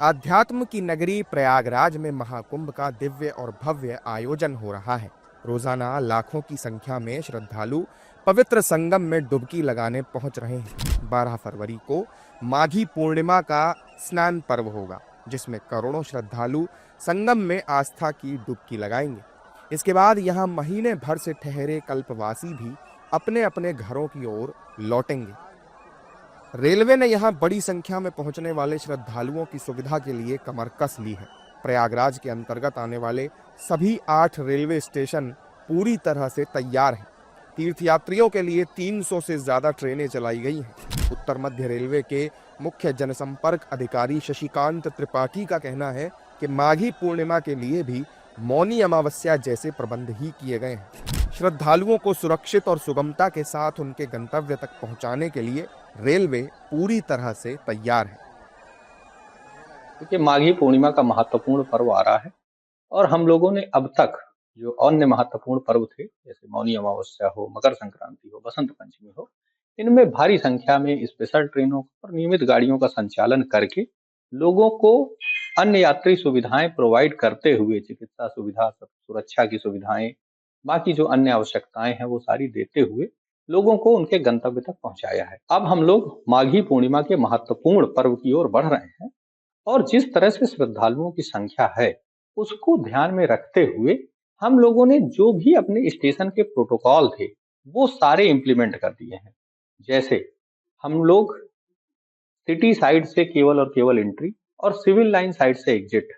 आध्यात्म की नगरी प्रयागराज में महाकुंभ का दिव्य और भव्य आयोजन हो रहा है। रोजाना लाखों की संख्या में श्रद्धालु पवित्र संगम में डुबकी लगाने पहुंच रहे हैं। 12 फरवरी को माघी पूर्णिमा का स्नान पर्व होगा, जिसमें करोड़ों श्रद्धालु संगम में आस्था की डुबकी लगाएंगे। इसके बाद यहां महीने भर से ठहरे कल्पवासी भी अपने अपने घरों की ओर लौटेंगे। रेलवे ने यहां बड़ी संख्या में पहुंचने वाले श्रद्धालुओं की सुविधा के लिए कमर कस ली है। प्रयागराज के अंतर्गत आने वाले सभी 8 रेलवे स्टेशन पूरी तरह से तैयार हैं। तीर्थयात्रियों के लिए 300 से ज्यादा ट्रेनें चलाई गई हैं। उत्तर मध्य रेलवे के मुख्य जनसंपर्क अधिकारी शशिकांत त्रिपाठी का कहना है कि माघी पूर्णिमा के लिए भी मौनी अमावस्या जैसे प्रबंध ही किए गए हैं। श्रद्धालुओं को सुरक्षित और सुगमता के साथ उनके गंतव्य तक पहुंचाने के लिए रेलवे पूरी तरह से तैयार है। क्योंकि माघी पूर्णिमा का महत्वपूर्ण पर्व आ रहा है और हम लोगों ने अब तक जो अन्य महत्वपूर्ण पर्व थे, जैसे मौनी अमावस्या हो, मकर संक्रांति हो, बसंत पंचमी हो, इनमें भारी संख्या में स्पेशल ट्रेनों और नियमित गाड़ियों का संचालन करके लोगों को अन्य यात्री सुविधाएं प्रोवाइड करते हुए, चिकित्सा सुविधा, सुरक्षा की सुविधाएं, बाकी जो अन्य आवश्यकताएं हैं वो सारी देते हुए लोगों को उनके गंतव्य तक पहुंचाया है। अब हम लोग माघी पूर्णिमा के महत्वपूर्ण पर्व की ओर बढ़ रहे हैं और जिस तरह से श्रद्धालुओं की संख्या है उसको ध्यान में रखते हुए हम लोगों ने जो भी अपने स्टेशन के प्रोटोकॉल थे वो सारे इंप्लीमेंट कर दिए हैं। जैसे हम लोग सिटी साइड से केवल और केवल एंट्री और सिविल लाइन साइड से एग्जिट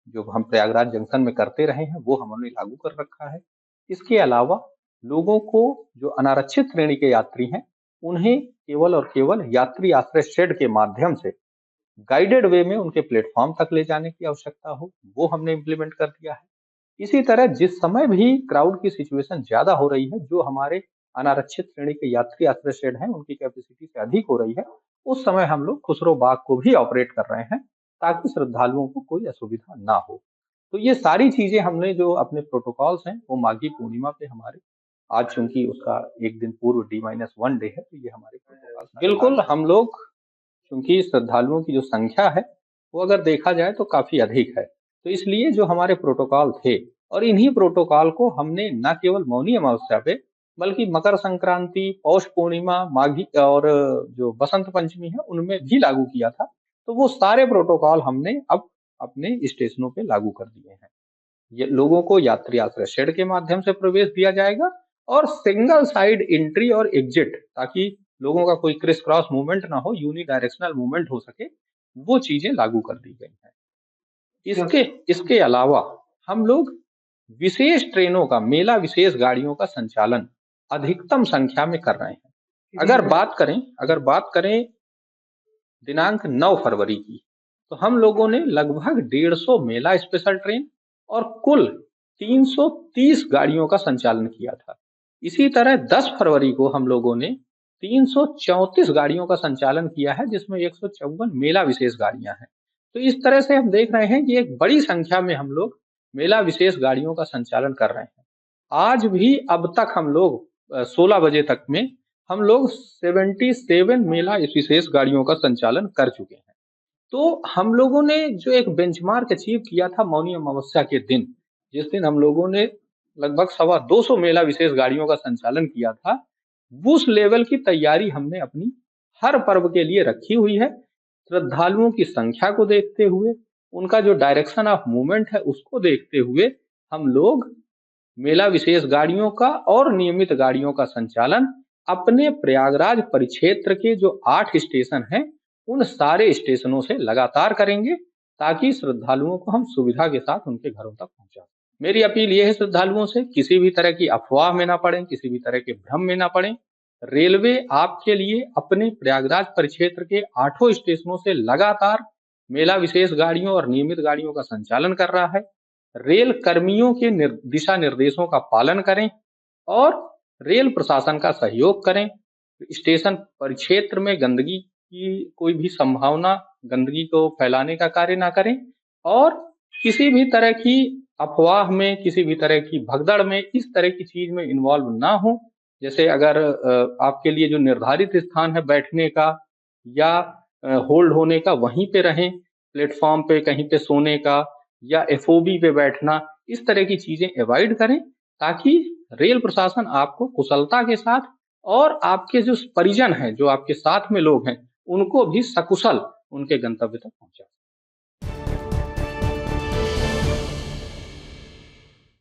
जो हम प्रयागराज जंक्शन में करते रहे हैं वो हमने लागू कर रखा है। इसके अलावा लोगों को जो अनारक्षित श्रेणी के यात्री हैं उन्हें केवल और केवल यात्री आश्रय शेड के माध्यम से गाइडेड वे में उनके प्लेटफॉर्म तक ले जाने की आवश्यकता हो वो हमने इम्प्लीमेंट कर दिया है। इसी तरह जिस समय भी क्राउड की सिचुएशन ज्यादा हो रही है, जो हमारे अनारक्षित श्रेणी के यात्री आश्रय शेड हैं उनकी कैपेसिटी से अधिक हो रही है, उस समय हम लोग खुसरो बाग को भी ऑपरेट कर रहे हैं ताकि श्रद्धालुओं को कोई असुविधा ना हो। तो ये सारी चीजें हमने जो अपने प्रोटोकॉल्स हैं वो माघी पूर्णिमा पे हमारे आज चूंकि उसका एक दिन पूर्व D-1 डे है तो ये हमारे प्रोटोकॉल बिल्कुल हम लोग क्योंकि श्रद्धालुओं की जो संख्या है वो अगर देखा जाए तो काफी अधिक है, तो इसलिए जो हमारे प्रोटोकॉल थे और इन्हीं प्रोटोकॉल को हमने न केवल मौनी अमावस्या पे बल्कि मकर संक्रांति, पौष पूर्णिमा, माघी और जो बसंत पंचमी है उनमें भी लागू किया था। तो वो सारे प्रोटोकॉल हमने अब अपने स्टेशनों पे लागू कर दिए हैं। ये लोगों को यात्री आश्रय शेड के माध्यम से प्रवेश दिया जाएगा और सिंगल साइड एंट्री और एग्जिट, ताकि लोगों का कोई क्रिस क्रॉस मूवमेंट ना हो, यूनिडायरेक्शनल मूवमेंट हो सके, वो चीजें लागू कर दी गई हैं। इसके इसके अलावा हम लोग विशेष ट्रेनों का, मेला विशेष गाड़ियों का संचालन अधिकतम संख्या में कर रहे हैं। अगर बात करें दिनांक 9 फरवरी की, तो हम लोगों ने लगभग 150 मेला स्पेशल ट्रेन और कुल 330 गाड़ियों का संचालन किया था। इसी तरह 10 फरवरी को हम लोगों ने 334 गाड़ियों का संचालन किया है, जिसमें 154 मेला विशेष गाड़ियां हैं। तो इस तरह से हम देख रहे हैं कि एक बड़ी संख्या में हम लोग मेला विशेष गाड़ियों का संचालन कर रहे हैं। आज भी अब तक हम लोग 16 बजे तक में हम लोग 77 मेला विशेष गाड़ियों का संचालन कर चुके हैं। तो हम लोगों ने जो एक बेंचमार्क अचीव किया था मौनी अमावस्या के दिन, जिस दिन हम लोगों ने लगभग 225 मेला विशेष गाड़ियों का संचालन किया था, उस लेवल की तैयारी हमने अपनी हर पर्व के लिए रखी हुई है। श्रद्धालुओं की संख्या को देखते हुए, उनका जो डायरेक्शन ऑफ मूवमेंट है उसको देखते हुए हम लोग मेला विशेष गाड़ियों का और नियमित गाड़ियों का संचालन अपने प्रयागराज परिक्षेत्र के जो 8 स्टेशन हैं उन सारे स्टेशनों से लगातार करेंगे, ताकि श्रद्धालुओं को हम सुविधा के साथ उनके घरों तक पहुंचा। मेरी अपील ये है श्रद्धालुओं से, किसी भी तरह की अफवाह में ना पड़े, किसी भी तरह के भ्रम में ना पड़े। रेलवे आपके लिए अपने प्रयागराज परिक्षेत्र के 8 स्टेशनों से लगातार मेला विशेष गाड़ियों और नियमित गाड़ियों का संचालन कर रहा है। रेल कर्मियों के दिशा निर्देशों का पालन करें और रेल प्रशासन का सहयोग करें। स्टेशन परिक्षेत्र में गंदगी की कोई भी संभावना, गंदगी को फैलाने का कार्य ना करें और किसी भी तरह की अफवाह में, किसी भी तरह की भगदड़ में, इस तरह की चीज में इन्वॉल्व ना हो। जैसे अगर आपके लिए जो निर्धारित स्थान है बैठने का या होल्ड होने का, वहीं पे रहें। प्लेटफॉर्म पे कहीं पे सोने का या एफओबी पे बैठना, इस तरह की चीजें अवॉइड करें, ताकि रेल प्रशासन आपको कुशलता के साथ और आपके जो परिजन हैं, जो आपके साथ में लोग हैं, उनको भी सकुशल उनके गंतव्य तक पहुंचा।